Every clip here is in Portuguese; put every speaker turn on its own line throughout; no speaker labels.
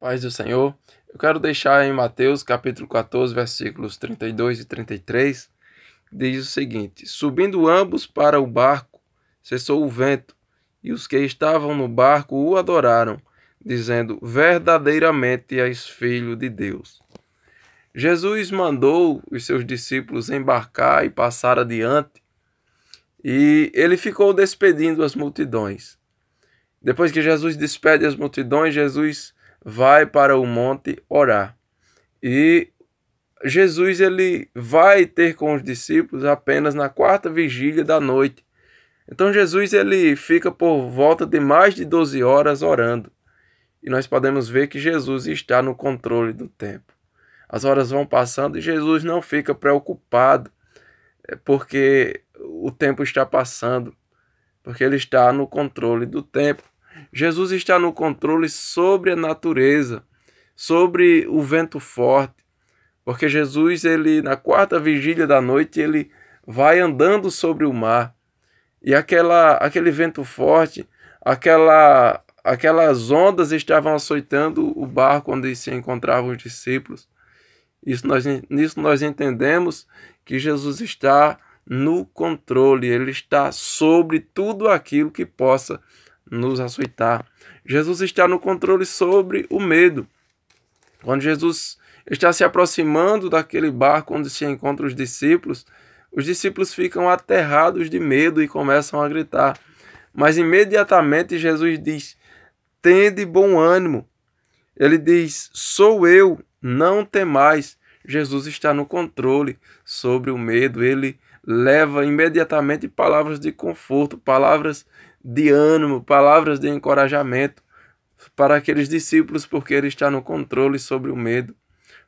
Paz do Senhor, eu quero deixar em Mateus capítulo 14, versículos 32 e 33, diz o seguinte: Subindo ambos para o barco, cessou o vento, e os que estavam no barco o adoraram, dizendo: Verdadeiramente és filho de Deus. Jesus mandou os seus discípulos embarcar e passar adiante, e ele ficou despedindo as multidões. Depois que Jesus despede as multidões, Jesus vai para o monte orar. E Jesus ele vai ter com os discípulos apenas na quarta vigília da noite. Então Jesus ele fica por volta de mais de 12 horas orando. E nós podemos ver que Jesus está no controle do tempo. As horas vão passando e Jesus não fica preocupado porque o tempo está passando, porque ele está no controle do tempo. Jesus está no controle sobre a natureza, sobre o vento forte, porque Jesus, ele na quarta vigília da noite, ele vai andando sobre o mar, e aquele vento forte, aquelas ondas estavam açoitando o barco onde se encontravam os discípulos. Nisso nós entendemos que Jesus está no controle, ele está sobre tudo aquilo que possa nos açoitar. Jesus está no controle sobre o medo. Quando Jesus está se aproximando daquele barco onde se encontram os discípulos ficam aterrados de medo e começam a gritar. Mas imediatamente Jesus diz: tende bom ânimo. Ele diz: sou eu, não temais. Jesus está no controle sobre o medo. Ele leva imediatamente palavras de conforto, palavras de ânimo, palavras de encorajamento para aqueles discípulos, porque ele está no controle sobre o medo.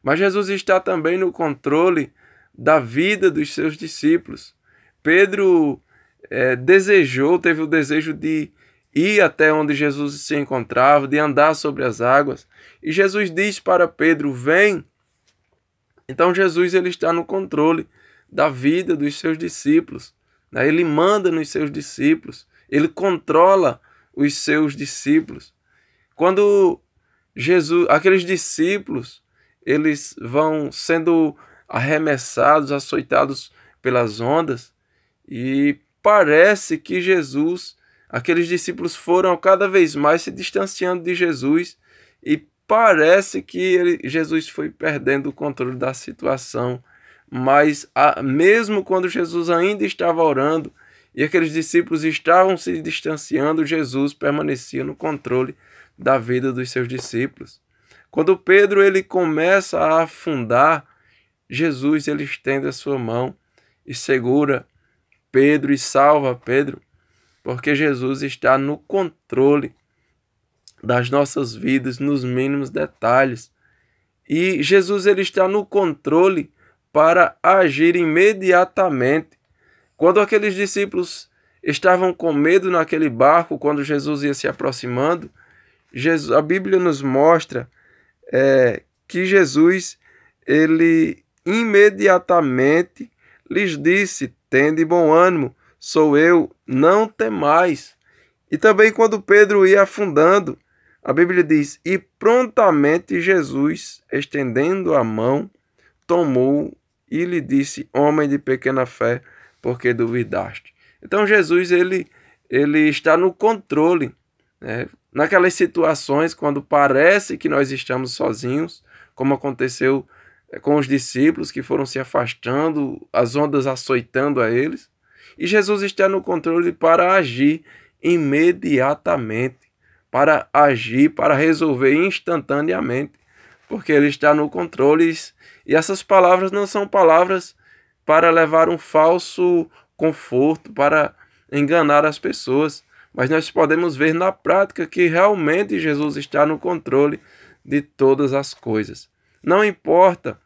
Mas Jesus está também no controle da vida dos seus discípulos. Pedro teve o desejo de ir até onde Jesus se encontrava, de andar sobre as águas. E Jesus diz para Pedro: vem. Então Jesus ele está no controle da vida dos seus discípulos. Ele manda nos seus discípulos. Ele controla os seus discípulos. Quando aqueles discípulos, eles vão sendo arremessados, açoitados pelas ondas, e parece que aqueles discípulos foram cada vez mais se distanciando de Jesus, e parece que Jesus foi perdendo o controle da situação. Mas mesmo quando Jesus ainda estava orando, e aqueles discípulos estavam se distanciando, Jesus permanecia no controle da vida dos seus discípulos. Quando Pedro ele começa a afundar, Jesus ele estende a sua mão e segura Pedro e salva Pedro, porque Jesus está no controle das nossas vidas nos mínimos detalhes. E Jesus ele está no controle para agir imediatamente. Quando aqueles discípulos estavam com medo naquele barco, quando Jesus ia se aproximando, a Bíblia nos mostra que Jesus, ele imediatamente lhes disse: tende bom ânimo, sou eu, não temais. E também quando Pedro ia afundando, a Bíblia diz: e prontamente Jesus, estendendo a mão, tomou e lhe disse: homem de pequena fé, porque duvidaste. Então Jesus ele está no controle, né? Naquelas situações quando parece que nós estamos sozinhos, como aconteceu com os discípulos que foram se afastando, as ondas açoitando a eles, e Jesus está no controle para agir imediatamente, para agir, para resolver instantaneamente, porque ele está no controle. E essas palavras não são palavras para levar um falso conforto, para enganar as pessoas, mas nós podemos ver na prática que realmente Jesus está no controle de todas as coisas. Não importa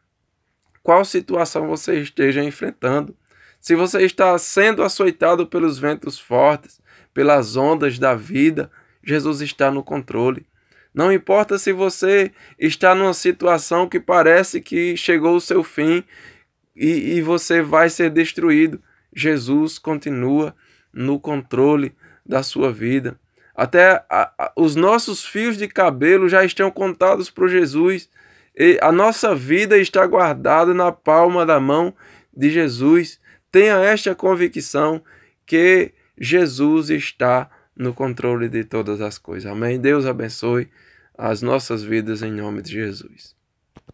qual situação você esteja enfrentando, se você está sendo açoitado pelos ventos fortes, pelas ondas da vida, Jesus está no controle. Não importa se você está numa situação que parece que chegou o seu fim e você vai ser destruído, Jesus continua no controle da sua vida. Até os nossos fios de cabelo já estão contados por Jesus. E a nossa vida está guardada na palma da mão de Jesus. Tenha esta convicção que Jesus está no controle de todas as coisas. Amém? Deus abençoe as nossas vidas em nome de Jesus.